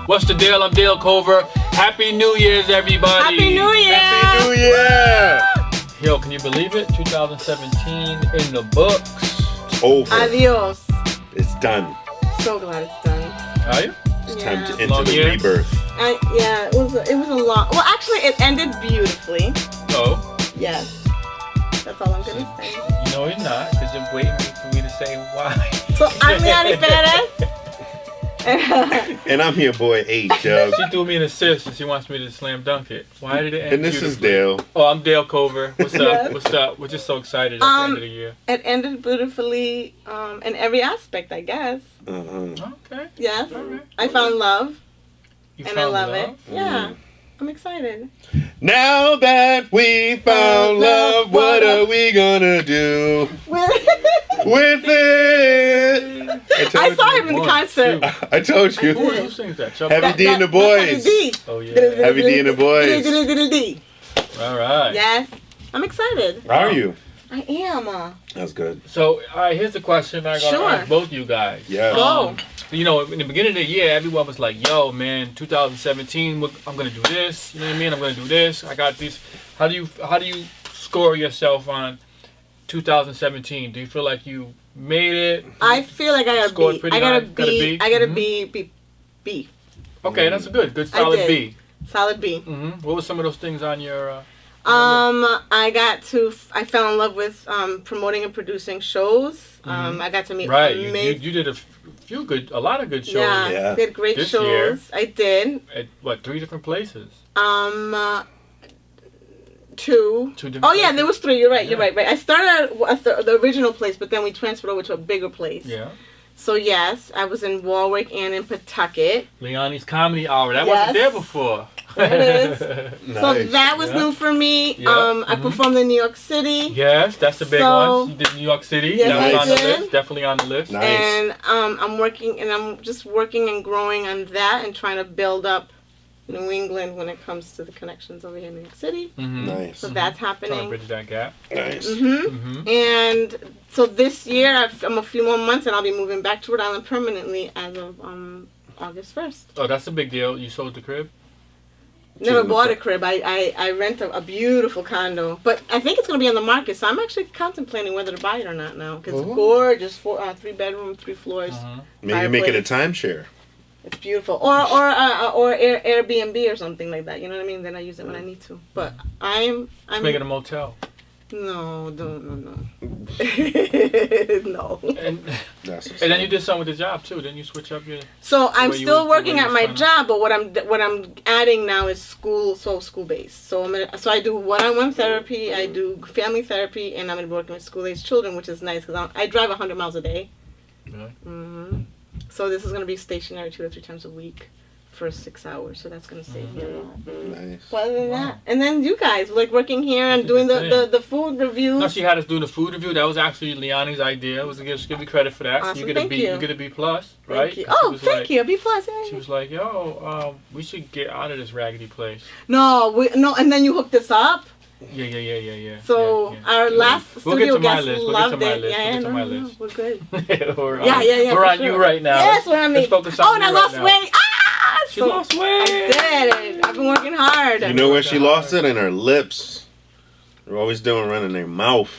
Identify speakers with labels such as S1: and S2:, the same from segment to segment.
S1: What's the deal? I'm Dale Cover. Happy New Year's, everybody.
S2: Happy New Year.
S3: Happy New Year.
S1: Yo, can you believe it? 2017 in the books.
S3: It's over.
S2: Adios.
S3: It's done.
S2: So glad it's done.
S1: Are you?
S3: It's time to enter
S1: Long
S3: the
S1: year.
S3: rebirth.
S2: Yeah, it was a long. Well, actually, it ended beautifully.
S1: Oh.
S2: Yes. That's all I'm gonna say.
S1: No, you're not, because you're waiting for me to say why.
S2: So I'm Liani Perez.
S3: And I'm your boy H, Jug.
S1: She threw me an assist and she wants me to slam dunk it. Why did it end
S3: And this is
S1: beautifully?
S3: Dale.
S1: Oh, I'm Dale Cover. What's up?
S2: Yes.
S1: What's up? We're just so excited at the end of the year.
S2: It ended beautifully in every aspect, I guess.
S1: Okay.
S2: Yes.
S1: All right.
S2: I found love,
S1: You
S2: and I
S1: found
S2: love
S1: love?
S2: it. Yeah. I'm excited.
S3: Now that we found love, what are we gonna do with it?
S2: I saw him in
S1: One,
S2: concert.
S1: two.
S3: I told you.
S1: Who sings that? Chuck
S3: Heavy D and the boys.
S1: Oh, yeah.
S3: Heavy D and the boys.
S1: All right.
S2: Yes. I'm excited.
S3: How are you?
S2: I am.
S3: That's good.
S1: So, all right, here's the question I got to
S2: Sure.
S1: ask both you guys.
S3: Yeah.
S2: Go.
S1: You know, in the beginning of the year, everyone was like, yo, man, 2017, I'm going to do this. You know what I mean? I'm going to do this. I got these. How do you score yourself on 2017? Do you feel like you made it?
S2: I feel like I got a
S1: Scored
S2: B.
S1: pretty
S2: I got a
S1: high. Got a
S2: B.
S1: B?
S2: I got a
S1: Mhm.
S2: B.
S1: Okay, that's a good solid
S2: did.
S1: B.
S2: Solid B.
S1: What were some of those things on your...
S2: I fell in love with promoting and producing shows. I got to meet
S1: Right, you did a lot of good shows.
S2: Yeah, did great
S1: this
S2: shows.
S1: year.
S2: I did.
S1: At what, 3 different places?
S2: 2.
S1: Two different
S2: Oh yeah,
S1: places?
S2: there was 3. You're right.
S1: Yeah.
S2: You're right. I started at the original place, but then we transferred over to a bigger place.
S1: Yeah.
S2: So yes, I was in Warwick and in Pawtucket.
S1: Leonie's Comedy Hour. That
S2: Yes.
S1: wasn't there before.
S2: There it is.
S3: Nice.
S2: So that was
S1: Yeah.
S2: new for me.
S1: Yeah.
S2: I performed in New York City.
S1: Yes, that's the big
S2: So-
S1: one. You did New York City.
S2: Yes,
S1: that was
S3: I
S1: on the
S2: did.
S1: list. Definitely on the list.
S3: Nice.
S2: And I'm just working and growing on that and trying to build up New England when it comes to the connections over here in New York City.
S3: Nice.
S2: So that's
S1: Trying to
S2: happening.
S1: bridge that gap.
S3: Nice.
S2: And so this year, I'm a few more months and I'll be moving back to Rhode Island permanently as of August 1st.
S1: Oh, that's a big deal. You sold the crib?
S2: Never bought a crib. I rent a beautiful condo. But I think it's going to be on the market, so I'm actually contemplating whether to buy it or not now. Because it's gorgeous. 3 bedroom, 3 floors.
S3: Maybe make it a
S2: fireplace.
S3: timeshare.
S2: It's beautiful. Or Airbnb or something like that. You know what I mean? Then I use it when I need to. But I'm
S1: Make it a motel.
S2: No. No.
S1: And
S3: That's what's
S1: then
S3: up.
S1: you did something with the job too. Didn't you switch up your...
S2: So I'm
S1: Where you
S2: still
S1: was-
S2: working
S1: where you
S2: at
S1: was
S2: my
S1: trying to-
S2: job, but what I'm adding now is school based. So I do one-on-one therapy, I do family therapy, and I'm gonna be working with school-aged children, which is nice because I drive 100 miles a day.
S1: Really?
S2: So this is gonna be stationary 2 to 3 times a week for 6 hours. So that's gonna save me a lot.
S3: Nice.
S2: But other than that, and then you guys like working here and doing the food reviews.
S1: No, she had us do the food review. That was actually Leonie's idea. It was to give you credit for that.
S2: Awesome,
S1: You get a
S2: thank
S1: B.
S2: you.
S1: You get a B plus, right?
S2: Thank you.
S1: 'Cause she
S2: Oh,
S1: was
S2: thank
S1: like-
S2: you. A B plus. Yay.
S1: She was like, "Yo, we should get out of this raggedy place."
S2: No, and then you hooked us up.
S1: Yeah.
S2: So
S1: yeah.
S2: our last
S1: We'll get
S2: studio
S1: to my
S2: guest
S1: list. We'll get
S2: loved
S1: to my
S2: it.
S1: list.
S2: Yeah,
S1: We'll get to
S2: no,
S1: my
S2: no,
S1: list.
S2: we're good.
S1: We're
S2: Yeah,
S1: We're
S2: for
S1: on you
S2: sure.
S1: right now.
S2: Yes, we're on me.
S1: Let's focus on
S2: Oh, and
S1: you
S2: I
S1: right
S2: lost
S1: now.
S2: weight.
S1: She lost weight.
S2: I did. I've been working hard.
S3: You know where she lost it? In her lips. They're always doing running their mouth.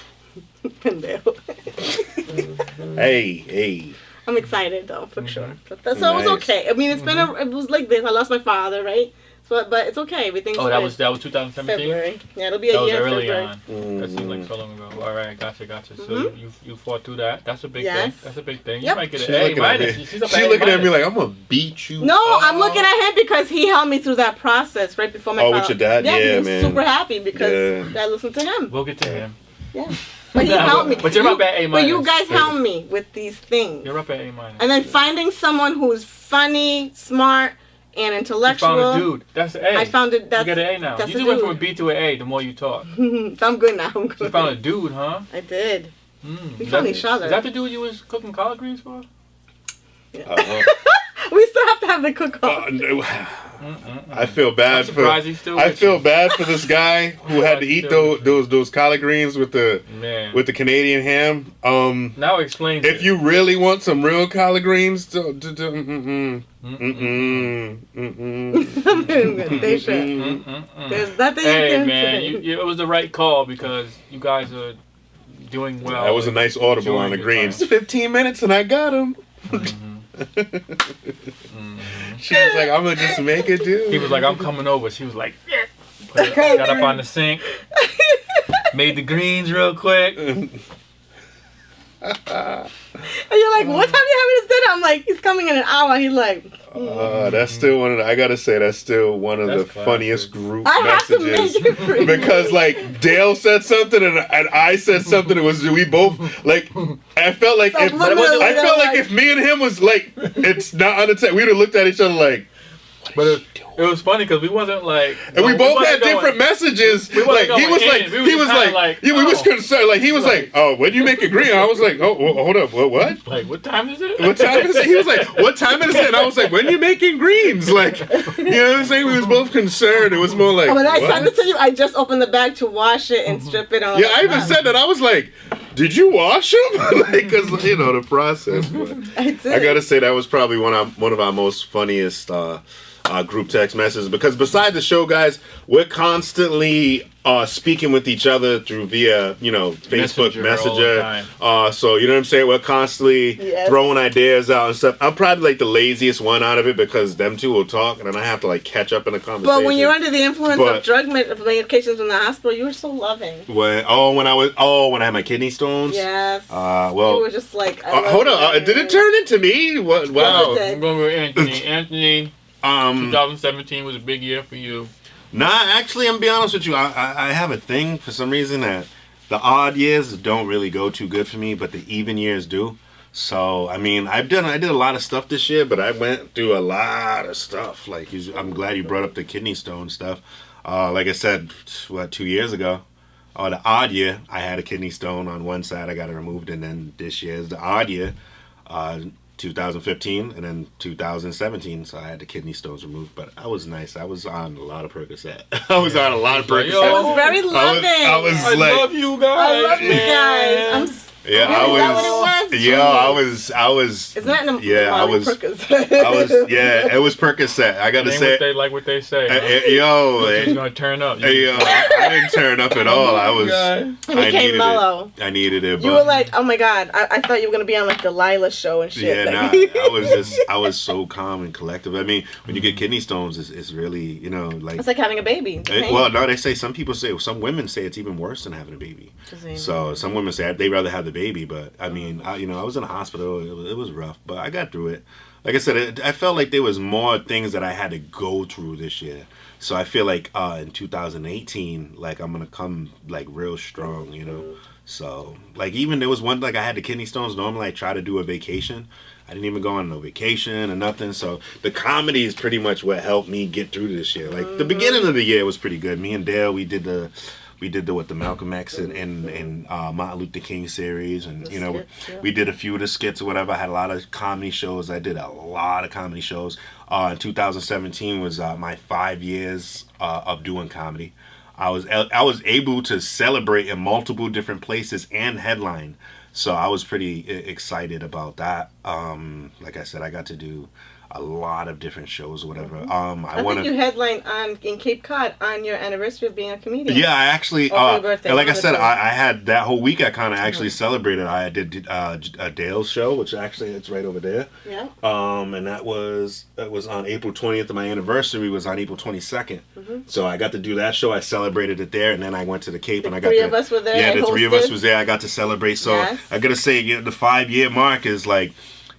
S3: Hey.
S2: I'm excited though, for sure. So it was
S3: Nice.
S2: okay. I mean, it was like this. I lost my father, right? So, but it's okay. Everything's
S1: Oh, that
S2: good.
S1: was 2017.
S2: February. Yeah, it'll be a
S1: That was
S2: year.
S1: early
S2: February.
S1: on. That seemed like so long ago. All right, gotcha. So you fought through that. That's a big
S2: Yes.
S1: thing. That's a big thing. You
S2: Yep.
S1: might get
S3: She's
S1: an A
S3: looking at
S1: minus.
S3: me.
S1: She's up
S3: She
S1: at A
S3: looking at me
S1: minus.
S3: like I'm gonna beat you.
S2: No, I'm
S3: up.
S2: looking at him because he helped me through that process right before my
S3: Oh,
S2: father.
S3: with your dad?
S2: Yeah,
S3: Yeah,
S2: he was
S3: man.
S2: super happy because
S3: Yeah.
S2: I listened to him.
S1: We'll get to him.
S2: Yeah. But he helped me.
S1: But you're up at A
S2: But you
S1: minus.
S2: guys helped me with these things.
S1: You're up at A minus.
S2: And then finding someone who's funny, smart, and
S1: You
S2: intellectual.
S1: found a dude. That's an A.
S2: I found it. That's
S1: You got an A now.
S2: That's
S1: You
S2: a
S1: just went from a
S2: dude.
S1: B to an A the more you talk.
S2: I'm good now. I'm
S1: You
S2: good.
S1: found a dude, huh?
S2: I did. We
S1: Is
S2: found
S1: that-
S2: each other.
S1: Is that the dude you was cooking collard greens for?
S2: We still have to have the cook-off.
S3: No. I feel bad
S1: I'm surprised he's still with
S3: feel
S1: you.
S3: bad for this guy who had to eat those collard greens with the Canadian ham.
S1: Now explain.
S3: If you really want some real collard greens,
S2: They should. There's nothing you
S1: Hey
S2: can
S1: man,
S2: say.
S1: it was the right call because you guys are doing well.
S3: That was a nice audible on the greens. 15 minutes and I got him. She was like, I'm gonna just make it do.
S1: He was like, I'm coming over. She was like, yeah. Got up on the sink, made the greens real quick.
S2: And you're like, what time you having this dinner? I'm like, he's coming in an hour. He's like,
S3: that's still one of the, I gotta say, that's still one of
S1: That's
S3: the
S1: classic.
S3: funniest group
S2: I have to
S3: messages.
S2: make it for you.
S3: Because like Dale said something and I said something. It was we both like. I felt like if if me and him was like, it's not on the table. We'd have looked at each other like.
S1: But it was funny because we wasn't like,
S3: And we both had
S1: wasn't going-
S3: different messages.
S1: We wasn't
S3: Like he
S1: going
S3: was
S1: in.
S3: like,
S1: We was
S3: he was
S1: kinda
S3: like,
S1: like,
S3: yeah, we was
S1: oh.
S3: concerned. Like he was like, oh, when you make it green, I was like, oh, hold up, what?
S1: Like, what time is it?
S3: What time is it? He was like, what time is it? And I was like, when you making greens? Like, you know what I'm saying? We was both concerned. It was more like,
S2: when I
S3: what?
S2: tried to tell you, I just opened the bag to wash it and strip it on.
S3: Yeah, I even said that. I was like, did you wash them? Like, cause you know the process. But
S2: I did.
S3: I gotta say that was probably one of our most funniest group text messages because besides the show, guys, we're constantly speaking with each other through via Facebook Messenger. So you know what I'm saying? We're constantly throwing ideas out and stuff. I'm probably like the laziest one out of it because them two will talk and then I have to like catch up in the conversation.
S2: But when you're under the influence of drug medications in the hospital, you were so loving.
S3: When I had my kidney stones.
S2: Yes.
S3: Well,
S2: you were just like,
S3: hold on. Did it turn into me? What? Wow.
S1: I'm going with Anthony. Anthony. 2017 was a big year for you.
S3: Nah, actually, I'm gonna be honest with you. I have a thing for some reason that the odd years don't really go too good for me, but the even years do. So I mean, I did a lot of stuff this year, but I went through a lot of stuff. Like I'm glad you brought up the kidney stone stuff. Like I said, 2 years ago, the odd year, I had a kidney stone on one side. I got it removed, and then this year is the odd year. 2015 and then 2017, so I had the kidney stones removed. But I was nice. I was on a lot of Percocet. I was on a lot of Percocet.
S2: It was very loving.
S3: I
S1: love you guys.
S2: I love you guys.
S3: Yeah,
S2: Is that what it was?
S3: Yeah, I was.
S2: It's not in the
S3: I was. Yeah, it was Percocet. I gotta say.
S1: What they say.
S3: He's
S1: gonna turn up.
S3: I didn't turn up at all. I was.
S2: He came mellow.
S3: I needed it.
S2: You were like, oh my god, I thought you were gonna be on like Delilah show and shit.
S3: Yeah, I was so calm and collective. I mean, when you get kidney stones, it's really like.
S2: It's like having a baby.
S3: Well, no, they say some women say it's even worse than having a baby. So some women say they'd rather have the baby, but I mean, I was in a hospital. It was rough, but I got through it. Like I said, I felt like there was more things that I had to go through this year. So I feel like in 2018, like I'm gonna come like real strong, So like even there was one like I had the kidney stones. Normally I try to do a vacation. I didn't even go on no vacation or nothing. So the comedy is pretty much what helped me get through this year. Like the beginning of the year was pretty good. Me and Dale, we did the Malcolm X and Martin Luther King series, and we did a few of the skits or whatever. I had a lot of comedy shows. I did a lot of comedy shows. In 2017 was my 5 years of doing comedy. I was able to celebrate in multiple different places and headline, so I was pretty excited about that. Like I said, I got to do a lot of different shows or whatever. I think
S2: you headlined in Cape Cod on your anniversary of being a comedian.
S3: Yeah, I actually,
S2: birthday,
S3: like I said, I had that whole week I kind of actually celebrated. I did a Dale's show, which actually it's right over there.
S2: Yeah.
S3: And that was on April 20th, and my anniversary was on April 22nd. So I got to do that show. I celebrated it there, and then I went to the Cape, and I got
S2: three of us were there.
S3: Yeah, the three of us was there. I got to celebrate. So
S2: yes.
S3: I gotta say, the 5-year mark is like.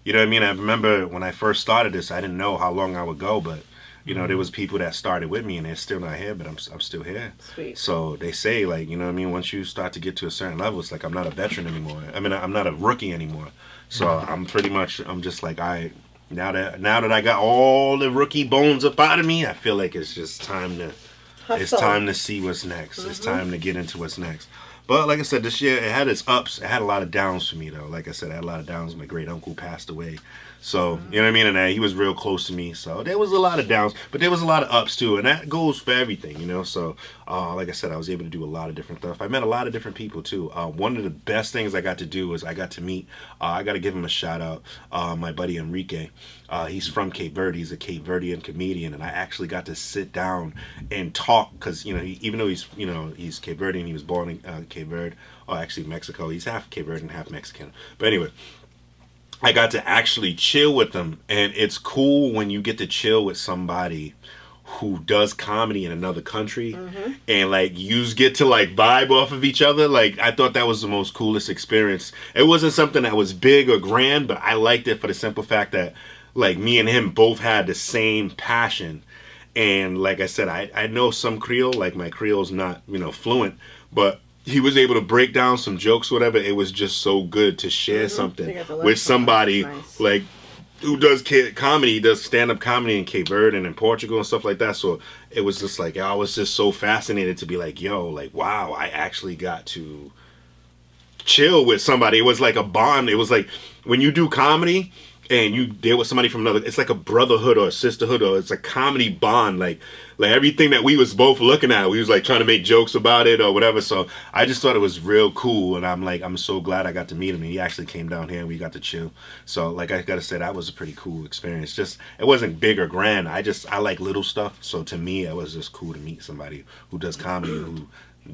S3: You know what I mean? I remember when I first started this, I didn't know how long I would go, but there was people that started with me and they're still not here, but I'm still here.
S2: Sweet.
S3: So they say like, you know what I mean? Once you start to get to a certain level, it's like I'm not a veteran anymore. I mean, I'm not a rookie anymore. So I'm just like, now that I got all the rookie bones up out of me, I feel like it's just time to,
S2: Hustle.
S3: It's time to see what's next. It's time to get into what's next. But like I said, this year it had its ups. It had a lot of downs for me though. Like I said, I had a lot of downs. My great uncle passed away, So, you know what I mean? And he was real close to me. So there was a lot of downs, but there was a lot of ups too. And that goes for everything, you know? So, like I said, I was able to do a lot of different stuff. I met a lot of different people too. One of the best things I got to do is I got to meet, I got to give him a shout out, my buddy Enrique. He's from Cape Verde. He's a Cape Verdean comedian. And I actually got to sit down and talk because, you know, even though he's Cape Verdean, he was born in Cape Verde, or actually Mexico. He's half Cape Verdean, half Mexican. But anyway, I got to actually chill with them, and it's cool when you get to chill with somebody who does comedy in another country, and like you get to like vibe off of each other. Like I thought that was the most coolest experience. It wasn't something that was big or grand, but I liked it for the simple fact that like me and him both had the same passion. And like I said, I know some Creole, like my Creole's not, you know, fluent, but he was able to break down some jokes, whatever. It was just so good to share something with somebody like who does comedy, does stand-up comedy in Cape Verde and in Portugal and stuff like that. So it was just like, I was just so fascinated to be like, yo, like, wow, I actually got to chill with somebody. It was like a bond. It was like when you do comedy and you deal with somebody from another, it's like a brotherhood or a sisterhood, or it's a comedy bond. Like everything that we was both looking at, we was like trying to make jokes about it or whatever. So I just thought it was real cool, and I'm so glad I got to meet him. And he actually came down here and we got to chill. So like I gotta say, that was a pretty cool experience. Just it wasn't big or grand. I like little stuff. So to me, it was just cool to meet somebody who does comedy, who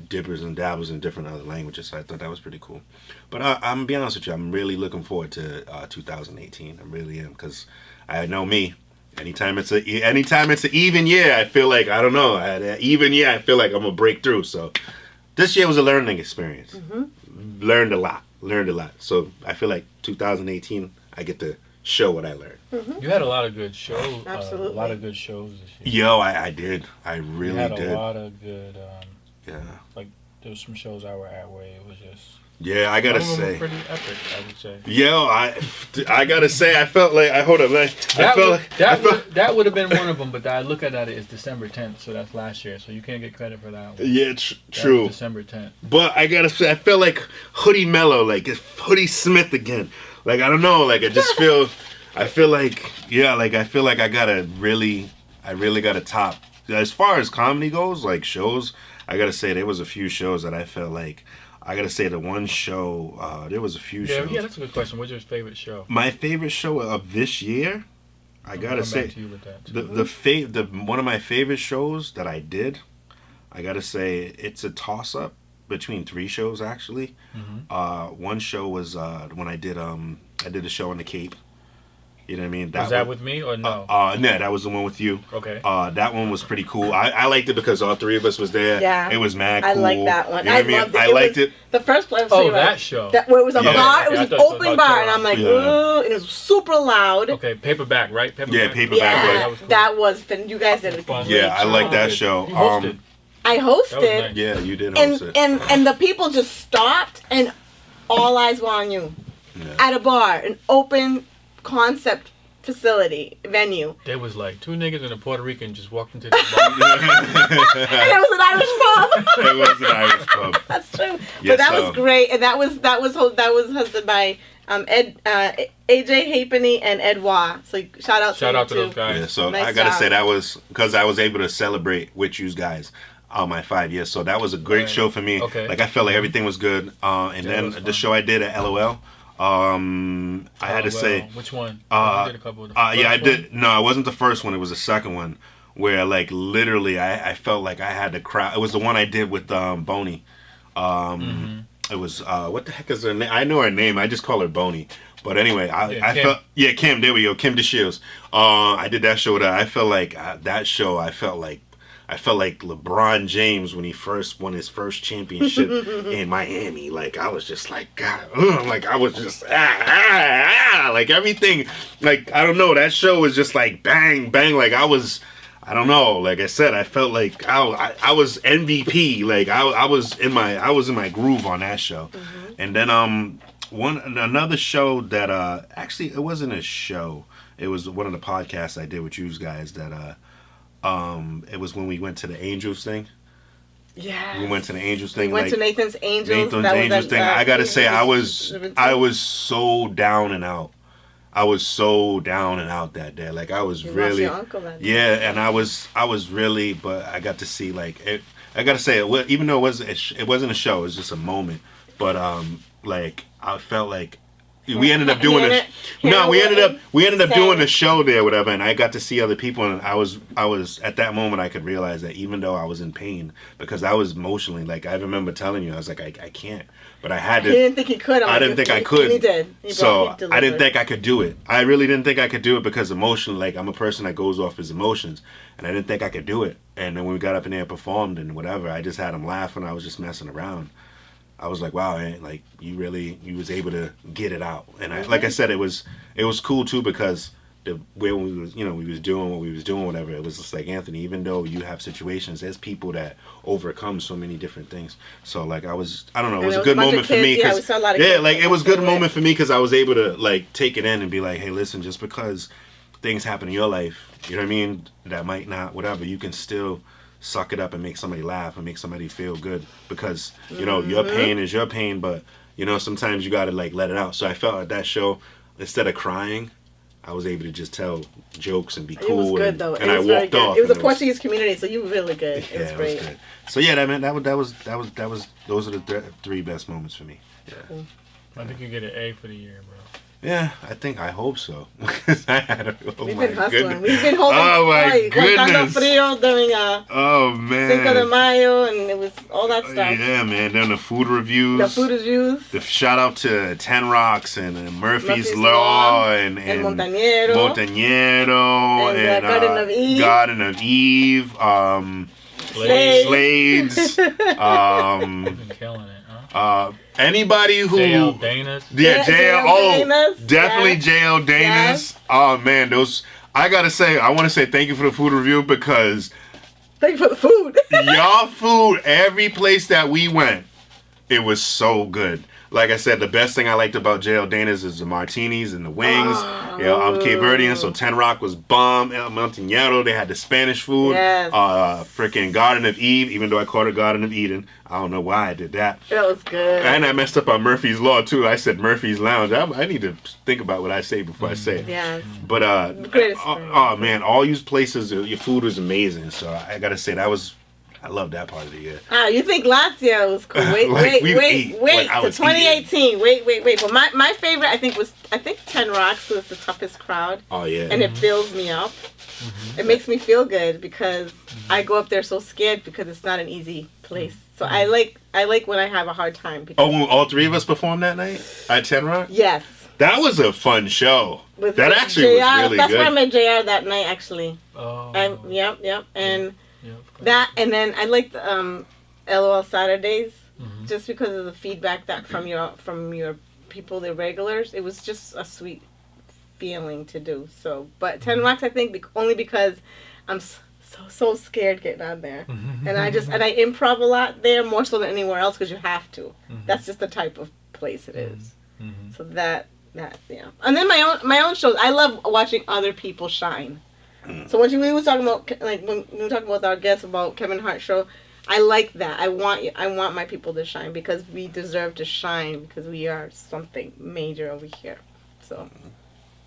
S3: dippers and dabbles in different other languages. So I thought that was pretty cool. But I'm gonna be honest with you, I'm really looking forward to 2018. I really am, because I know me. Anytime it's an even year, I feel like, I don't know, even year, I feel like I'm gonna break through. So this year was a learning experience. Learned a lot. So I feel like 2018, I get to show what I learned.
S1: You had a lot of good shows.
S2: Absolutely.
S1: A lot of good shows this year.
S3: Yo, I did. I really did.
S1: You had a lot of good.
S3: Yeah.
S1: Like there was some shows I were at where it was just.
S3: Yeah, I gotta
S1: some of them
S3: say.
S1: were pretty epic, I would say.
S3: Yo, I gotta say, I felt like
S1: that would have been one of them, but I look at that it's December 10th, so that's last year, so you can't get credit for that one.
S3: Yeah, true.
S1: December 10th.
S3: But I gotta say, I felt like Hoodie Mellow, like it's Hoodie Smith again. Like I don't know, like I feel like I really gotta top. As far as comedy goes, like shows, I gotta say there was a few shows that I felt like. I gotta say the one show, there was a few shows.
S1: Yeah, that's a good question. What's your favorite show?
S3: My favorite show of this year, I gotta say, one of my favorite shows that I did, I gotta say it's a toss up between three shows actually. One show was when I did a show on the Cape. You know what I mean?
S1: Was that with me or no?
S3: No, that was the one with you.
S1: Okay.
S3: That one was pretty cool. I liked it because all three of us was there.
S2: Yeah.
S3: It was mad cool.
S2: I liked that one.
S3: You know what I mean?
S2: Loved it.
S3: I liked it.
S2: The first place.
S1: That show.
S2: Where it was a bar.
S1: Okay,
S2: It was an open bar, and I'm like, ooh, and it was super loud.
S1: Okay, paperback, right?
S3: Paperback.
S2: Yeah,
S3: Right.
S2: that was fun. You guys did a great
S3: Yeah, I like that show.
S1: You hosted.
S2: I hosted.
S1: Nice.
S3: Yeah, you did host it.
S2: And the people just stopped, and all eyes were on you.
S3: Yeah.
S2: At a bar, an open concept venue.
S1: There was like two niggas and a Puerto Rican just walked into the bar.
S2: And it was an Irish pub.
S3: It was an Irish pub.
S2: That's true.
S3: Yes,
S2: but that was great, and that was hosted by AJ Halfpenny and Ed Wah. So shout out to
S1: those guys.
S3: Yeah, so
S2: nice
S3: I gotta
S2: job.
S3: say that was because I was able to celebrate with you guys on my 5 years. So that was a great show for me.
S1: Okay.
S3: Like I felt like everything was good. And then the show I did at LOL. I had to say,
S1: which one?
S3: You
S1: did a couple of them.
S3: yeah, I did. No, it wasn't the first one. It was the second one, where like literally I felt like I had to cry. It was the one I did with Boney. It was what the heck is her name? I know her name. I just call her Boney. But anyway, I
S1: Kim.
S3: felt Kim. There we go, Kim DeShields. I did that show with her. I felt like that show. I felt like LeBron James when he first won his first championship in Miami. Like I was just like God, like I was just like everything. Like I don't know. That show was just like bang bang. Like I don't know. Like I said, I felt like I was MVP. Like I was in my groove on that show. And then another show that actually it wasn't a show. It was one of the podcasts I did with you guys that it was when we went to the Angels thing.
S2: Yeah.
S3: We went to the Angels thing.
S2: We went to Nathan's Angels.
S3: I gotta say, I was so down and out. I was so down and out that day. Like I was
S2: You
S3: really,
S2: lost your uncle that day.
S3: yeah, and I was really, but I got to see like it. I got to say, even though it wasn't a show, it was just a moment. But like I felt like we ended up doing it. No, we ended up doing the show there, whatever, and I got to see other people, and I was at that moment I could realize that even though I was in pain because I was emotionally like I remember telling you I was like I can't, but I had to.
S2: He didn't think he could.
S3: I didn't think I could.
S2: He did.
S3: So I didn't think I could do it. I really didn't think I could do it because emotionally, like I'm a person that goes off his emotions, and I didn't think I could do it. And then when we got up in there and performed and whatever, I just had him laughing. I was just messing around. I was like, wow, man, like you was able to get it out. And like I said, it was cool too because the way we was doing what we was doing, whatever, it was just like, Anthony, even though you have situations, there's people that overcome so many different things. So like I don't know, it was a good moment for me.
S2: Yeah, we saw a lot of
S3: kids like it was a good moment for me because I was able to like take it in and be like, hey, listen, just because things happen in your life, you know what I mean, that might not, whatever, you can still suck it up and make somebody laugh and make somebody feel good because your pain is your pain, but sometimes you gotta like let it out. So I felt at that show, instead of crying, I was able to just tell jokes and be cool.
S2: It was good though.
S3: And I walked off.
S2: It was a Portuguese community, so you were really good.
S3: Yeah,
S2: it was great.
S3: It was good. So yeah, those are the three best moments for me. Yeah.
S2: Cool.
S1: I think you get an A for the year, bro.
S3: Yeah, I hope so. I had
S2: We've been hustling. We've been holding.
S3: Oh my goodness.
S2: Frio during
S3: oh man.
S2: Cinco de Mayo, and it was all that stuff.
S3: Yeah, man. Then the food reviews. The shout out to 10 Rocks and Murphy's Law and Montañero and Garden of Eve. Slades.
S1: You've been killing it, huh?
S3: Anybody who
S1: JL Dana's.
S3: Yeah, JL. Oh,
S2: Dana's.
S3: definitely
S2: Yes.
S3: JL Dana's. Yes. Oh man, those. I gotta say, I want to say thank you for the food review because
S2: thank you for the food.
S3: y'all food, every place that we went, it was so good. Like I said, the best thing I liked about JL Dana's is the martinis and the wings. I'm Cape Verdean, so 10 Rock was bomb. El Montañero, they had the Spanish food.
S2: Yes.
S3: Freaking Garden of Eve, even though I called it Garden of Eden. I don't know why I did that.
S2: That was good.
S3: And I messed up on Murphy's Law, too. I said Murphy's Lounge. I need to think about what I say before I say it.
S2: Yes.
S3: But, oh, man, all these places, your food was amazing. So I got to say, I love that part of the year.
S2: You think last year was cool? Wait,
S3: like
S2: wait. To 2018. Wait. But my favorite, I think 10 Rocks was the toughest crowd.
S3: Oh yeah.
S2: And it builds me up. Mm-hmm. It makes me feel good because I go up there so scared because it's not an easy place. So I like when I have a hard time.
S3: When all three of us performed that night at 10 Rock?
S2: Yes.
S3: That was a fun show. That actually
S2: JR,
S3: was really
S2: that's
S3: good.
S2: where I met JR that night, actually.
S1: Oh.
S2: Yep. And that, and then I liked LOL Saturdays, just because of the feedback that from your people, the regulars. It was just a sweet feeling to do. So, but 10 Rocks, I think, only because I'm so scared getting on there, and I improv a lot there, more so than anywhere else, because you have to. That's just the type of place it is. So that yeah. And then my own shows. I love watching other people shine. So when we were talking about, like, when we were talking with our guests about Kevin Hart's show, I like that. I want my people to shine because we deserve to shine because we are something major over here. So,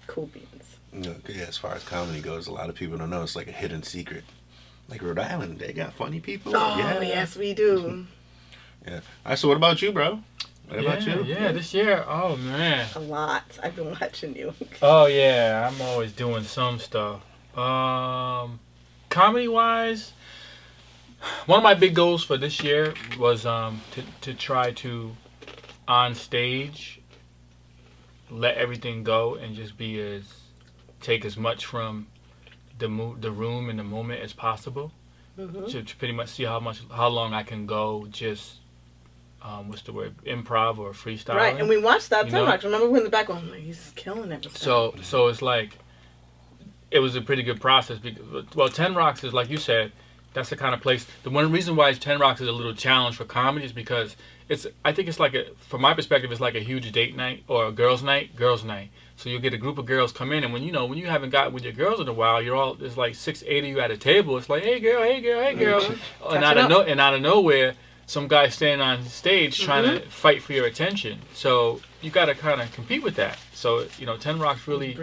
S2: cool beans.
S3: Yeah, as far as comedy goes, a lot of people don't know. It's like a hidden secret. Like Rhode Island, they got funny people.
S2: Oh, yes, we do.
S3: Yeah. All right, so what about you, bro? What about you?
S1: Yeah, this year, oh, man.
S2: A lot. I've been watching you.
S1: Oh, yeah, I'm always doing some stuff. Comedy-wise, one of my big goals for this year was to try to, on stage, let everything go and just take as much from the room and the moment as possible. To pretty much see how long I can go just what's the word, improv or freestyle.
S2: Right, and we watched that 10 Rocks. Remember when in the back, oh my, he's killing everything.
S1: So it's like, it was a pretty good process. Because, 10 Rocks is, like you said, that's the kind of place. The one reason why 10 Rocks is a little challenge for comedy is because I think it's like from my perspective, it's like a huge date night or a girls' night. So you'll get a group of girls come in, and when you haven't gotten with your girls in a while, there's like 6, 8 of you at a table. It's like, hey girl. And out of nowhere, some guy standing on stage trying to fight for your attention. So you got to kind of compete with that. So 10 Rock's really,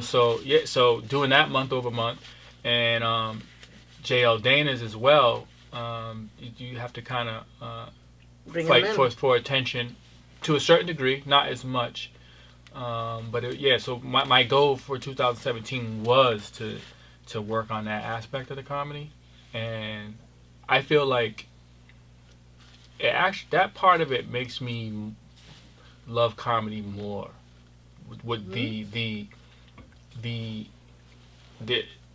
S1: so doing that month over month, and JL Dana's as well. You have to kind of fight for attention to a certain degree, not as much. So my goal for 2017 was to work on that aspect of the comedy, and I feel like that part of it makes me love comedy more. Would the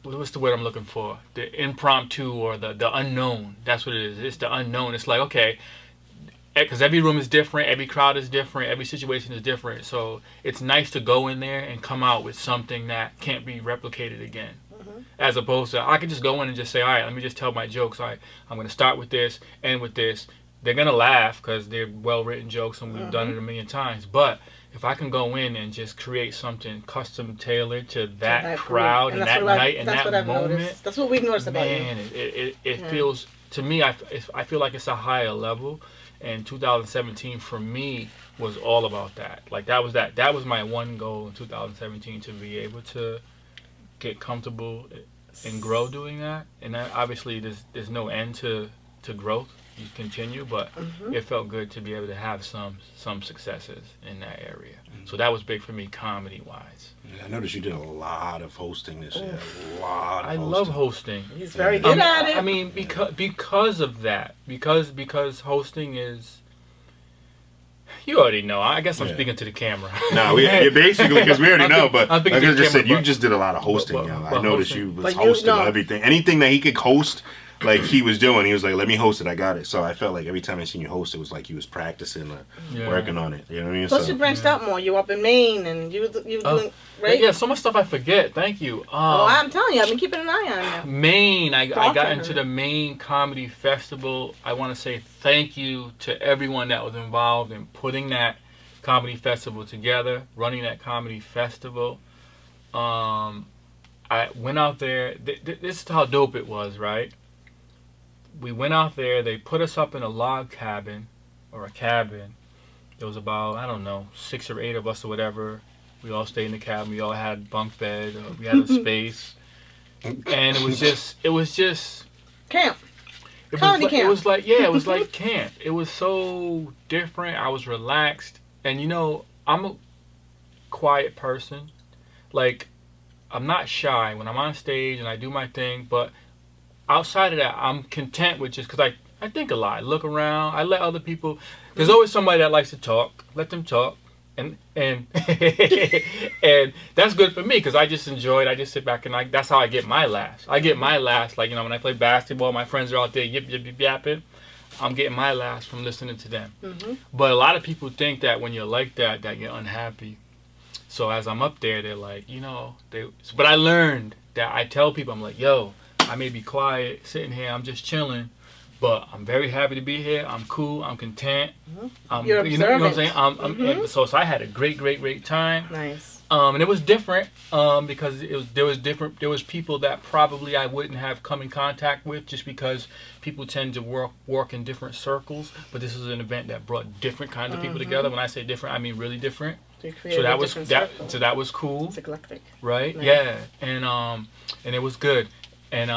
S1: what's the word I'm looking for? The impromptu or the unknown. That's what it is. It's the unknown. It's like, okay, because every room is different, every crowd is different, every situation is different. So it's nice to go in there and come out with something that can't be replicated again. As opposed to, I can just go in and just say, all right, let me just tell my jokes. All right, I'm going to start with this, end with this. They're going to laugh because they're well-written jokes and we've done it a million times. But if I can go in and just create something custom tailored to that crowd and that night and that moment.
S2: That's what we've noticed about you.
S1: Man, it feels, to me, I feel like it's a higher level. And 2017 for me was all about that. Like that was my one goal in 2017, to be able to get comfortable and grow doing that. And that, obviously there's no end to growth. You continue, but it felt good to be able to have some successes in that area. So that was big for me, comedy wise.
S3: I noticed you did a lot of hosting this year. A lot of hosting.
S1: I love hosting.
S2: He's very good at it.
S1: I mean, because of that, because hosting is. You already know. I guess I'm speaking to the camera.
S3: No, basically, because we already know. But like I just said, you just did a lot of hosting. I noticed you was hosting everything. Anything that he could host, like he was doing, he was like, "Let me host it. I got it." So I felt like every time I seen you host, it was like he was practicing, working on it. You know what I mean?
S2: Plus, you branched out more. You up in Maine, and you were doing right.
S1: Yeah, so much stuff I forget. Thank you.
S2: I'm telling you, I've been keeping an eye on you.
S1: Maine, I got into the Maine Comedy Festival. I want to say thank you to everyone that was involved in putting that comedy festival together, running that comedy festival. I went out there. This is how dope it was, right? We went out there. They put us up in a log cabin, or a cabin. There was about, I don't know, 6 or 8 of us or whatever. We all stayed in the cabin. We all had bunk bed. We had a space, and it was just
S2: camp.
S1: Comedy camp. It was like camp. It was so different. I was relaxed, and I'm a quiet person. Like, I'm not shy when I'm on stage and I do my thing, but outside of that, I'm content with just, because I think a lot. I look around. I let other people. There's always somebody that likes to talk. Let them talk, and and that's good for me because I just enjoy it. I just sit back and that's how I get my laughs. I get my laughs, like when I play basketball, my friends are out there yip yip yip yapping. I'm getting my laughs from listening to them. But a lot of people think that when you're like that you're unhappy. So as I'm up there, they're like, but I learned that I tell people, I'm like, yo, I may be quiet, sitting here, I'm just chilling, but I'm very happy to be here. I'm cool. I'm content.
S2: You're observant.
S1: You know what I'm saying? So I had a great time.
S2: Nice.
S1: And it was different because there was people that probably I wouldn't have come in contact with just because people tend to work in different circles. But this is an event that brought different kinds of people together. When I say different, I mean really different. So that was cool.
S2: It's eclectic.
S1: Right?
S2: Nice.
S1: Yeah. And it was good. And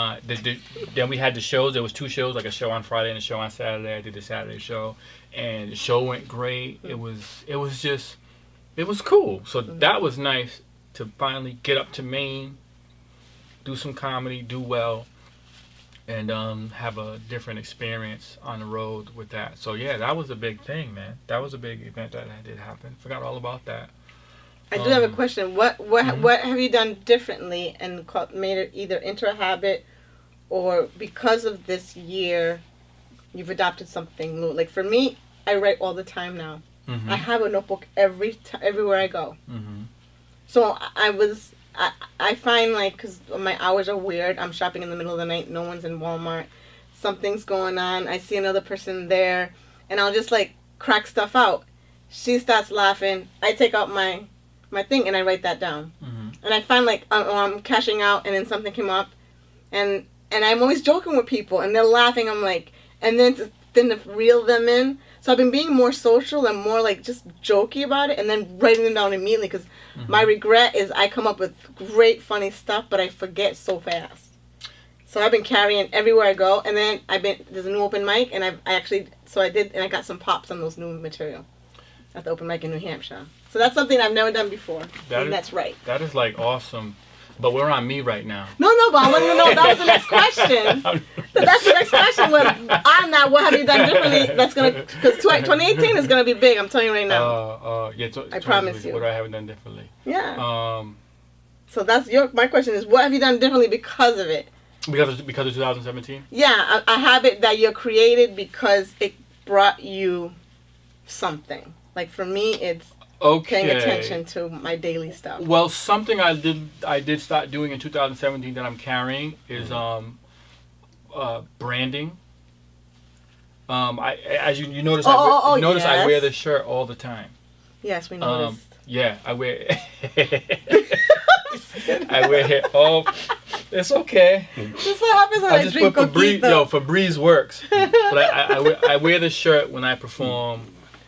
S1: then we had the shows. There was 2 shows, like a show on Friday and a show on Saturday. I did the Saturday show, and the show went great. It was cool. So that was nice to finally get up to Maine, do some comedy, do well, and have a different experience on the road with that. So yeah, that was a big thing, man. That was a big event that did happen. Forgot all about that.
S2: I do have a question. What have you done differently and made it either into a habit, or because of this year, you've adopted something new? Like for me, I write all the time now. I have a notebook everywhere I go. So I find like, because my hours are weird. I'm shopping in the middle of the night. No one's in Walmart. Something's going on. I see another person there, and I'll just like crack stuff out. She starts laughing. I take out my thing and I write that down. And I find like I'm cashing out and then something came up and I'm always joking with people and they're laughing. I'm like, and then didn't reel them in. So I've been being more social and more like just jokey about it, and then writing them down immediately, because my regret is I come up with great funny stuff, but I forget so fast. So I've been carrying everywhere I go, and then there's a new open mic, and I got some pops on those new material at the open mic in New Hampshire. So that's something I've never done before. That's right.
S1: That is like awesome. But we're on me right now.
S2: No, but I want to know, that was the next question. That's the next question. On that, what have you done differently? That's going to, because 2018 is going to be big, I'm telling you right now. I promise you.
S1: What I haven't done differently.
S2: Yeah. So that's my question is, what have you done differently because of it?
S1: Because of 2017?
S2: Yeah, a habit that you created because it brought you something. Like for me, it's paying attention to my daily stuff.
S1: Well, something I did start doing in 2017 that I'm carrying is branding. As you notice, I wear this shirt all the time.
S2: Yes, we noticed.
S1: Yeah, I wear. I wear it all. It's okay.
S2: This what happens when I drink
S1: Febreze. Yo, Febreze works. But I wear this shirt when I perform.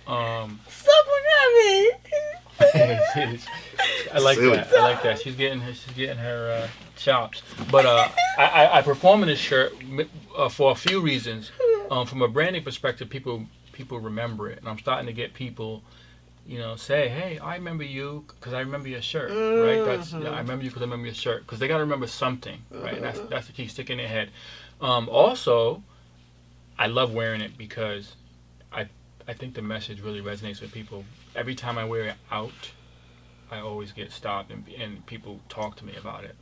S2: Stop looking at me.
S1: I like that. She's getting her chops. But I perform in this shirt for a few reasons. From a branding perspective, people remember it, and I'm starting to get people, say, hey, I remember you because I remember your shirt, right? I remember you because I remember your shirt, because they got to remember something, right? And that's the key, stick in their head. Also, I love wearing it because I think the message really resonates with people. Every time I wear it out, I always get stopped and people talk to me about it.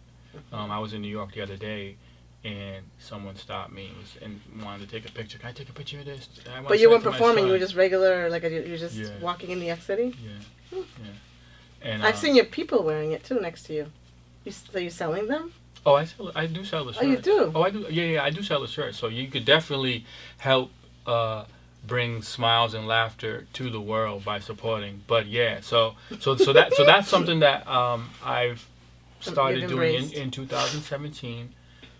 S1: I was in New York the other day, and someone stopped me and wanted to take a picture. Can I take a picture of this?
S2: But you weren't performing. You were just regular, like you were just walking in New York City?
S1: Yeah. And
S2: I've seen your people wearing it, too, next to you. So you selling them?
S1: Oh, I do sell the shirt.
S2: Oh, you do?
S1: Oh, I do. Yeah, I do sell the shirt. So you could definitely help bring smiles and laughter to the world by supporting. But yeah, so that's something that I've started doing in 2017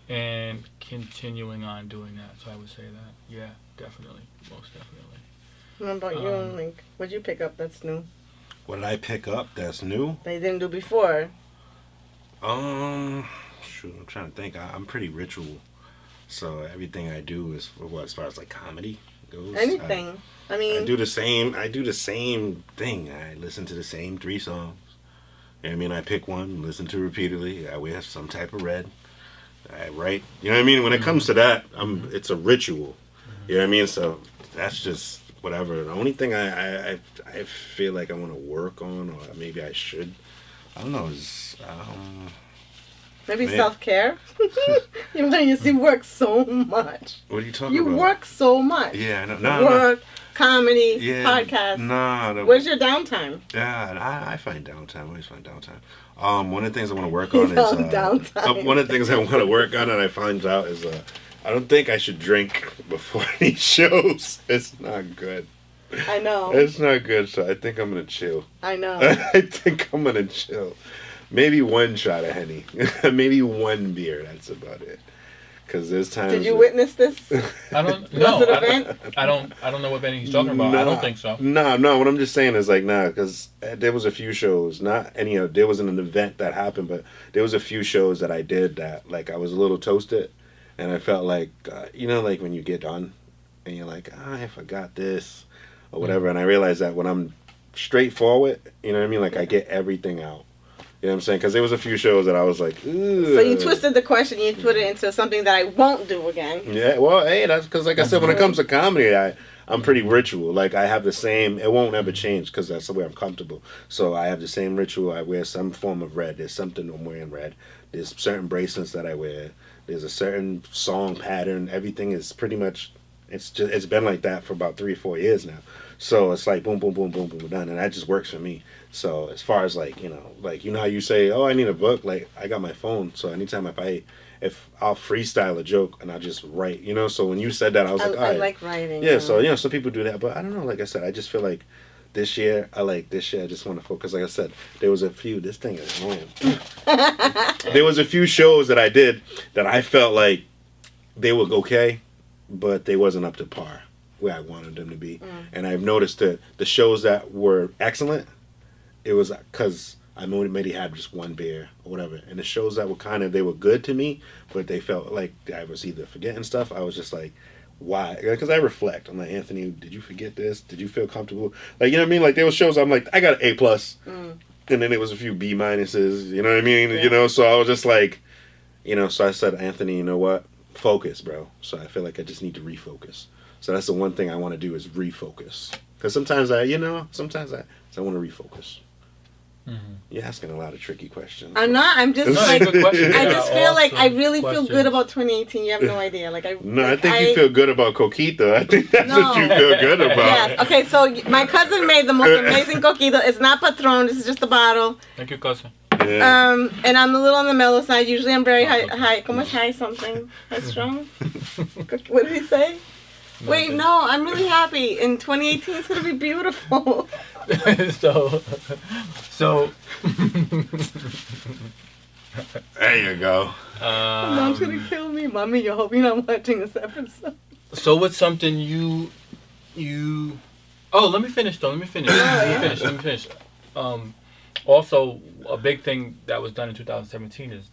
S1: and continuing on doing that. So I would say that, yeah, definitely, most definitely.
S2: What about you, Link? What'd you pick up that's new?
S3: What did I pick up that's new?
S2: They didn't do before.
S3: Shoot, I'm trying to think. I'm pretty ritual, so everything I do is as far as like comedy goes.
S2: Anything. I mean,
S3: I do the same thing. I listen to the same 3 songs. You know what I mean? I pick one, listen to repeatedly. I wear some type of red. I write. You know what I mean? When it comes to that, it's a ritual. You know what I mean? So that's just whatever. The only thing I feel like I want to work on, or maybe I should, I don't know, is
S2: maybe self-care. You work so much.
S3: What are you talking about?
S2: You work so much.
S3: Yeah, no.
S2: Work, comedy, podcast. Where's your downtime?
S3: Yeah, I find downtime. I always find downtime. One of the things I want to work on is
S2: downtime.
S3: One of the things I want to work on, and I find out is I don't think I should drink before any shows. It's not good.
S2: I know.
S3: It's not good, so I think I'm gonna chill.
S2: I know.
S3: I think I'm gonna chill. Maybe 1 shot of Henny. Maybe 1 beer. That's about it. Because there's times.
S2: Did you witness this?
S1: I don't know. I don't know what Benny he's talking about.
S3: Nah,
S1: I don't think so.
S3: No. What I'm just saying is because there was a few shows, not any of. There wasn't an event that happened, but there was a few shows that I did that I was a little toasted, and I felt like like when you get done, and you're like, I forgot this, or whatever, and I realized that when I'm straightforward, you know what I mean, I get everything out. You know what I'm saying? Because there was a few shows that I was like, ugh.
S2: So you twisted the question, you put it into something that I won't do again.
S3: Yeah, well, hey, that's because, I said, when it comes to comedy, I'm pretty ritual. I have the same, it won't ever change because that's the way I'm comfortable. So I have the same ritual. I wear some form of red. There's something I'm wearing red. There's certain bracelets that I wear. There's a certain song pattern. Everything is pretty much, it's been like that for about 3 or 4 years now. So it's like boom, boom, boom, boom, boom, done. And that just works for me. So as far as how you say, oh, I need a book, I got my phone. So anytime if I'll freestyle a joke and I'll just write, so when you said that, I was like, all right.
S2: I like writing.
S3: Yeah, so, some people do that. But I don't know, like I said, I just feel like this year, I just want to focus. Like I said, there was a few, this thing is annoying. There was a few shows that I did that I felt like they were okay, but they wasn't up to par. where I wanted them to be. And I've noticed that the shows that were excellent, it was because I maybe had just one beer or whatever. And the shows that were they were good to me, but they felt like I was either forgetting stuff. I was just like, why? Because I reflect. I'm like, Anthony, did you forget this? Did you feel comfortable? Like, you know what I mean? Like, there was shows I'm like, I got an A+. And then there was a few B minuses, you know what I mean? Yeah. You know, so I was just like, you know, so I said, Anthony, you know what? Focus, bro. So I feel like I just need to refocus. So that's the one thing I want to do is refocus. Because sometimes I want to refocus. You're asking a lot of tricky questions.
S2: I'm not. I'm just like, I just feel like I really feel good about 2018. You have no idea. Like
S3: I think you feel good about coquito. I think that's what you feel good about.
S2: Yes. Okay. So my cousin made the most amazing coquito. It's not Patron. This is just a bottle.
S1: Thank you, cousin.
S3: Yeah.
S2: And I'm a little on the mellow side. Usually I'm very high. Como es high something? High strong? What did he say? No, wait, no, I'm really happy. In 2018, it's going to be beautiful.
S1: So.
S3: There you go.
S2: Mom's going to kill me. Mommy, you hope you're not watching this episode.
S1: So what's something you... Oh, let me finish, though. Let me finish. Also, a big thing that was done in 2017 is...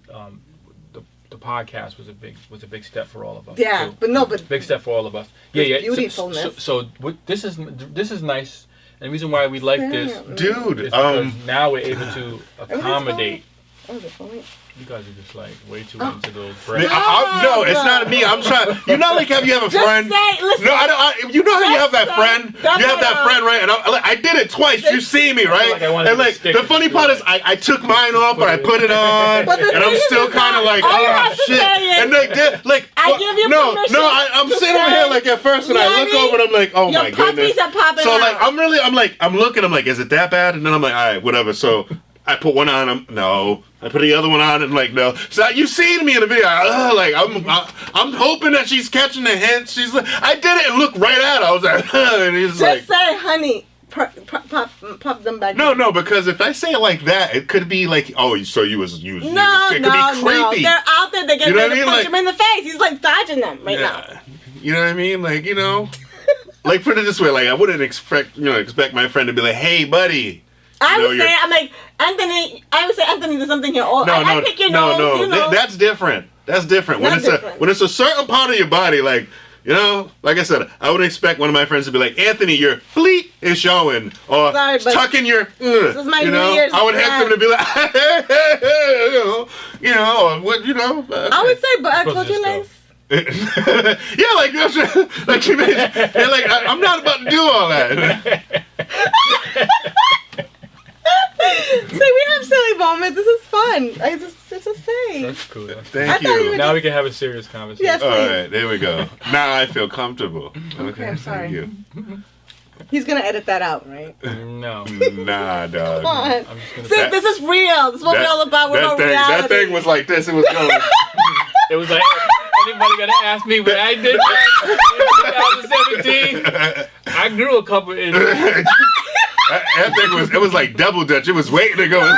S1: The podcast was a big step for all of us.
S2: Yeah, but
S1: big step for all of us. Yeah.
S2: Beautifulness.
S1: So this is nice, and the reason why we like this,
S3: dude,
S1: is because now we're able to accommodate.
S2: Oh, the phone.
S1: You guys are just like way too into those breasts.
S3: No, it's not me. I'm trying. You know, like, have you have a friend?
S2: Listen,
S3: no, I don't. You know how you have that friend? You have that friend, right? And I did it twice. You see me, right? And like the funny part is, I took mine off, but I put it on, and I'm still kind of like, oh shit. And like,
S2: I give you permission.
S3: I'm sitting over here like at first, and I look over, and I'm like, oh my goodness. So like, I'm looking, I'm like, is it that bad? And then I'm like, all right, whatever. So I put one on. No. I put the other one on and like no. So you've seen me in the video. Like I'm hoping that she's catching the hint. She's like, I did it and looked right at her. I was like, and he's like,
S2: just say, honey, pop them back.
S3: No, because if I say it like that, it could be like, oh, so you was using.
S2: No,
S3: it could be creepy.
S2: No. They're out there. They're getting ready to punch him in the face. He's like dodging them right now.
S3: You know what I mean? Like, you know, like put it this way. Like I wouldn't expect my friend to be like, hey, buddy.
S2: I would say, I'm like, Anthony, there's something here. Oh, I pick your nose, you know.
S3: That's different. That's different. When it's a certain part of your body, like, you know, like I said, I would expect one of my friends to be like, Anthony, your fleet is showing. Or tucking your,
S2: this is my New Year's
S3: I would have them to be like, or what, you know.
S2: I would say, but I told you nice.
S3: Yeah, like you made, like I'm not about to do all that.
S2: See, we have silly moments. This is fun. I just say.
S1: That's cool.
S3: Thank you.
S1: Now we can have a serious conversation.
S2: Yes,
S3: all right, there we go. Now I feel comfortable.
S2: Okay, I'm sorry.
S3: Thank you.
S2: He's gonna edit that out, right?
S1: No.
S3: Nah, dog.
S2: Come on.
S1: I'm just gonna
S2: See, this is real. This is what we're all about. We're about reality.
S3: That thing was like this. It was going.
S1: It was like, anybody gonna ask me what I did in 2017? I grew a couple inches.
S3: That thing was like double dutch. It was waiting to go.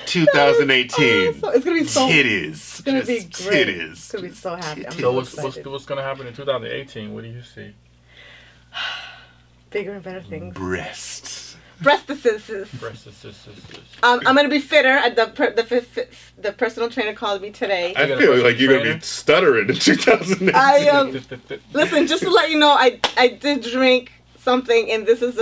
S3: 2018.
S2: It's gonna be so.
S3: Titties.
S2: It's gonna be great.
S3: Titties.
S2: It's gonna be so happy. I'm
S1: So
S2: so
S1: what's gonna happen in 2018? What do you see?
S2: Bigger and better things.
S3: Breasts.
S2: Breastises. I'm gonna be fitter. The personal trainer called me today.
S3: I feel like you're gonna be stuttering in 2018.
S2: Listen, just to let you know, I did drink something, and this is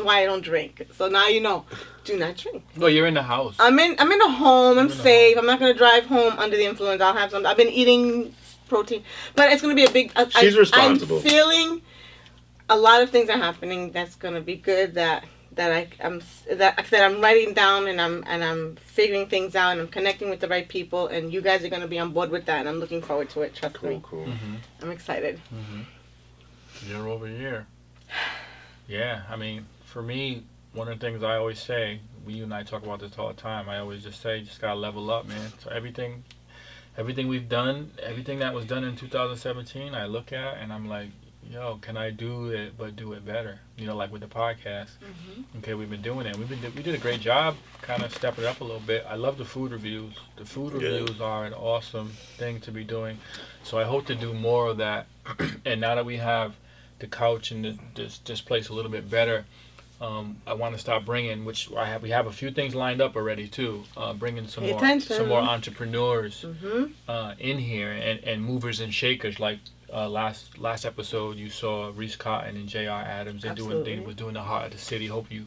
S2: why I don't drink. So now you know, do not drink.
S1: Well, you're in the house.
S2: I'm in a home. I'm safe. I'm not gonna drive home under the influence. I'll have some. I've been eating protein, but it's gonna be a big.
S3: She's responsible.
S2: I'm feeling a lot of things are happening. That's gonna be good. That I'm writing down and I'm figuring things out and I'm connecting with the right people and you guys are gonna be on board with that and I'm looking forward to it. Trust me.
S3: Cool.
S1: Mm-hmm.
S2: I'm excited.
S1: Mm-hmm. Year over year. Yeah, I mean, for me, one of the things I always say, you and I talk about this all the time. I always just say, just gotta level up, man. So everything we've done, everything that was done in 2017, I look at and I'm like, yo, can I do it but do it better? You know, like with the podcast. Okay, we've been doing it. We did a great job, kind of stepping it up a little bit. I love the food reviews. The food reviews are an awesome thing to be doing. So I hope to do more of that. And now that we have the couch and this place a little bit better, I want to start bringing, which we have a few things lined up already too. Bringing some more entrepreneurs in here and movers and shakers. Like last episode, you saw Reese Cotton and J.R. Adams. They were doing the Heart of the City. Hope you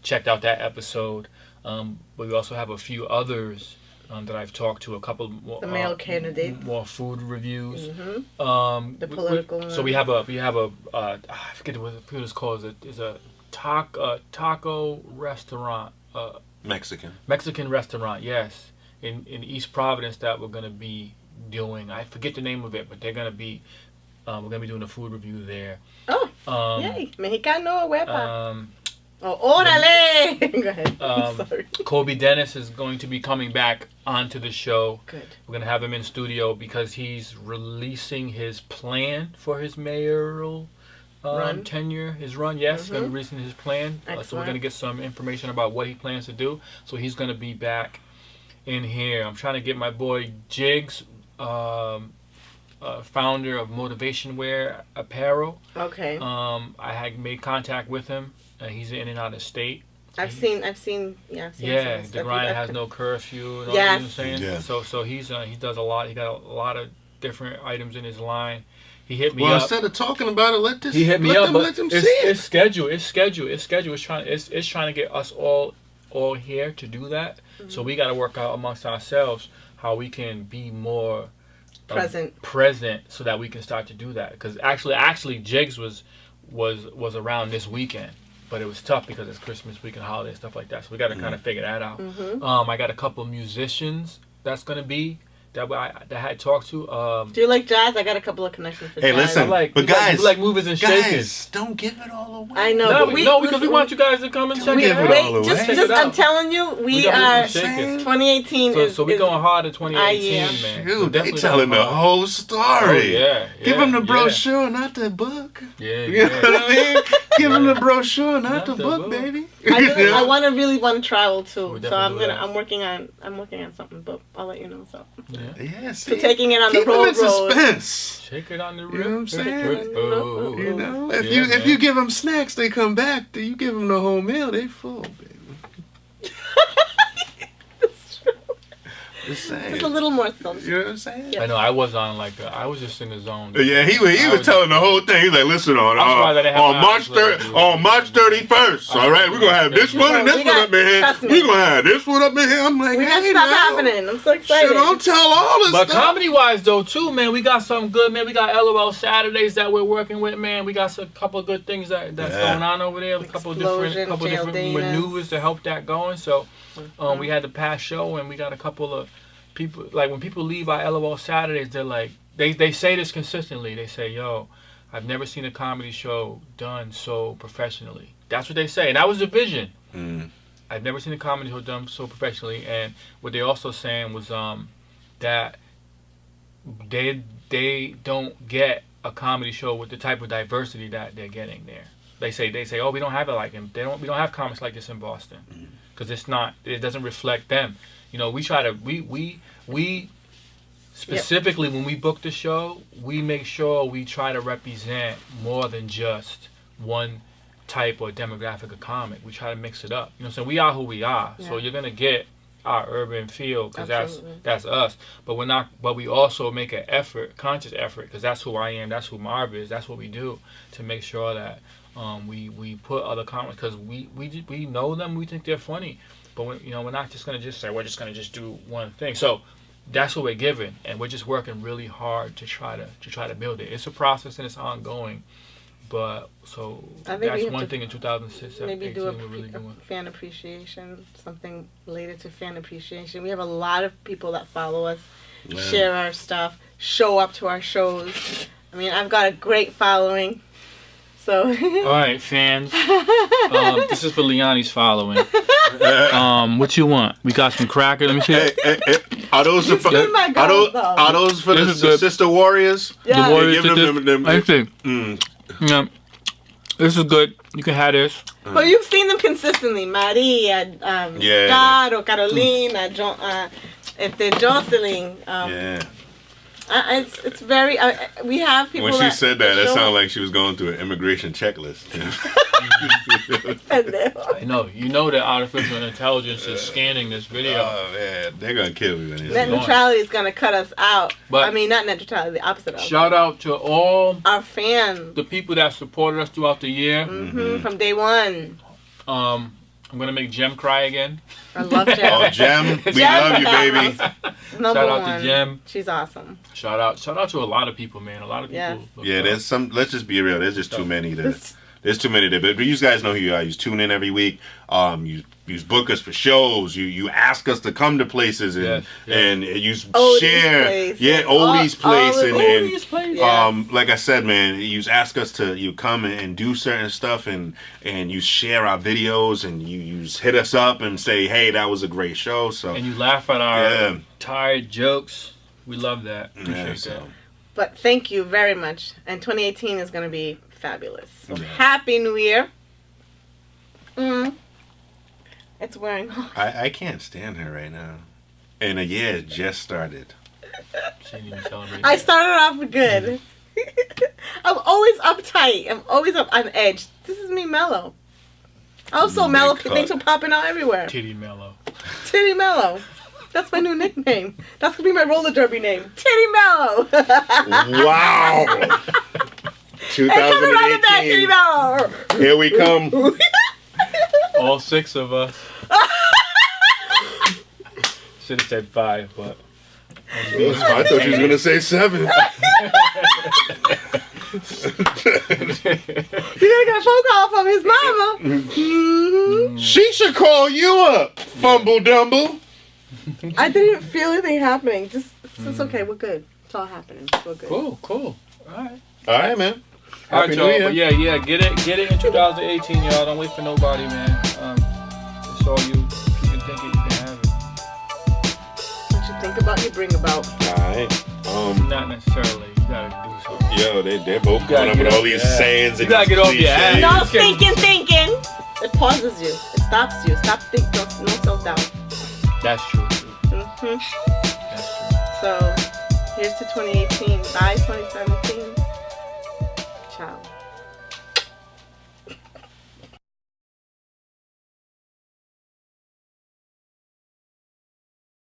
S1: checked out that episode. But we also have a few others that I've talked to. A couple more,
S2: the male candidates,
S1: more food reviews.
S2: The political.
S1: So we have a I forget what it's called. It's a taco restaurant, Mexican restaurant, yes, in East Providence that we're gonna be doing. I forget the name of it, but they're gonna be we're gonna be doing a food review there.
S2: Yay, Mexicano, huepa. Órale! Go ahead. Sorry.
S1: Kobe Dennis is going to be coming back onto the show.
S2: Good.
S1: We're gonna have him in studio because he's releasing his plan for his mayoral tenure, his run, yes. He's going to be releasing his plan. So we're going to get some information about what he plans to do. So he's going to be back in here. I'm trying to get my boy Jigs, founder of Motivation Wear Apparel.
S2: Okay.
S1: I had made contact with him. He's in and out of state.
S2: I've seen.
S1: Yeah, the grind has no curfew. And all,
S2: yes.
S1: You know what I'm saying? Yeah. So he does a lot. He got a lot of different items in his line. He hit me up.
S3: Well, instead of talking about it,
S1: he hit me up.
S3: Let them see it.
S1: It's scheduled. It's trying to get us all here to do that. So we got to work out amongst ourselves how we can be more present, so that we can start to do that. Because actually, Jigs was around this weekend, but it was tough because it's Christmas week and holiday stuff like that. So we got to kind of figure that out. I got a couple of musicians that's gonna be. That I had talked to.
S2: Do you like jazz? I got a couple of connections for jazz.
S3: Hey, listen,
S1: but guys, we like movers and shakers.
S3: Don't give it all away.
S2: I know.
S1: Because we want you guys to come and check it out.
S2: Just I'm telling you, we are 2018.
S1: So we're going hard in 2018, man.
S3: Dude, they telling the whole story.
S1: Yeah.
S3: Give them the brochure, not the book.
S1: Yeah.
S3: You know what I mean? Give them the brochure, not the book, baby.
S2: I really want to travel too. So I'm working on something, but I'll let you know. So.
S3: Yeah,
S2: so taking it on the road.
S3: Suspense.
S1: Shake it on the road.
S3: You know what I'm saying? You know, if you give them snacks, they come back. You give them the whole meal, they full, baby.
S2: That's true.
S3: Just saying.
S2: Just a little more social.
S3: You know what I'm saying?
S1: Yeah. I know. I was on I was just in the zone.
S3: Yeah, he was telling the whole thing. He's like, listen, on March 31st, all right, we're gonna have this one and this one up in here. We're gonna have this one up in here. I'm like,
S2: hey, stop happening. I'm so excited.
S3: Shit, don't tell all this
S1: stuff. But comedy-wise, though, too, man, we got something good, man. We got LOL Saturdays that we're working with, man. We got a couple of good things that's going on over there. A couple of different maneuvers to help that going. So, we had the past show, and we got a couple of people, like when people leave our LOL Saturdays, they're like, they say this consistently. They say, yo, I've never seen a comedy show done so professionally. That's what they say. And that was the vision. I've never seen a comedy show done so professionally. And what they also saying was that they don't get a comedy show with the type of diversity that they're getting there. They say, oh, we don't have it like him. We don't have comics like this in Boston. Because it doesn't reflect them. You know, we try to, we specifically when we book the show, we make sure we try to represent more than just one type or demographic of comic. We try to mix it up. You know, so we are who we are. Yeah. So you're gonna get our urban feel because that's us. But we also make an effort, conscious effort, because that's who I am. That's who Marv is. That's what we do to make sure that we put other comics because we know them. We think they're funny. But we're not just gonna say we're just gonna do one thing. So that's what we're given, and we're just working really hard to try to build it. It's a process and it's ongoing. But so that's one thing in 2006.
S2: Maybe do a fan appreciation, something related to fan appreciation. We have a lot of people that follow us, share our stuff, show up to our shows. I mean, I've got a great following. So.
S1: All right, fans. This is for Liani's following. What you want? We got some crackers. Let me see.
S3: Are those for the sister warriors?
S2: Yeah.
S1: The warriors. Yeah. This is good. You can have this.
S2: But you've seen them consistently. Maria, Caro, Carolina, Jocelyn.
S3: Yeah.
S2: It's very. We have people.
S3: When she said that sounded like she was going through an immigration checklist.
S2: I
S1: know. You know that artificial intelligence is scanning this video.
S3: Oh man, they're gonna kill me.
S2: Net neutrality is gonna cut us out. But I mean, not net neutrality, the opposite of.
S1: Shout out to all
S2: our fans,
S1: the people that supported us throughout the year,
S2: from day one.
S1: I'm gonna make Jem cry again.
S2: I love Jem.
S3: Oh, Jem, we love you, baby.
S2: Shout
S1: out to Jem.
S2: She's awesome.
S1: Shout out to a lot of people, man. A lot of people.
S2: Yes.
S3: Yeah, there's some. Let's just be real. There's just too many. There's too many. But you guys know who you are. You tune in every week. You book us for shows. You ask us to come to places and you share.
S2: Place.
S3: Yeah, Odie's place
S1: Odie's place.
S3: Like I said, man, you ask us to come and do certain stuff and you share our videos and you hit us up and say, hey, that was a great show. So
S1: and you laugh at our tired jokes. We love that. Appreciate that.
S2: But thank you very much. And 2018 is going to be fabulous. So Happy New Year. It's wearing off.
S3: I can't stand her right now. And a year just started.
S2: I started off good. I'm always uptight. I'm always up on edge. This is me mellow. I was so mellow, things were popping out everywhere.
S1: Titty mellow.
S2: Titty mellow. That's my new nickname. That's going to be my roller derby name. Titty mellow.
S3: Wow. 2018.
S2: Titty mellow.
S3: Here we come.
S1: All 6 of us. Should have said 5, but
S3: I thought you was gonna say 7.
S2: You're gonna get a phone call from his mama. Mm-hmm.
S3: She should call you up, Fumble Dumble.
S2: I didn't feel anything happening. It's okay. We're good. It's all happening. We're good.
S1: Cool. All
S3: right, man.
S1: All right, y'all. But yeah. Get it in 2018, y'all. Don't wait for nobody, man. It's all you. If you can think it, you can have it.
S2: What you think about, you bring about.
S3: All right.
S1: Not necessarily. You gotta do something.
S3: Yo, they're both coming up with all these sayings.
S1: You gotta get off your ass.
S2: No thinking. It pauses you. It stops you. Stop thinking. No self-doubt.
S1: That's true.
S2: Mm-hmm.
S1: That's true.
S2: So, here's to 2018. Bye, 2017. Ciao.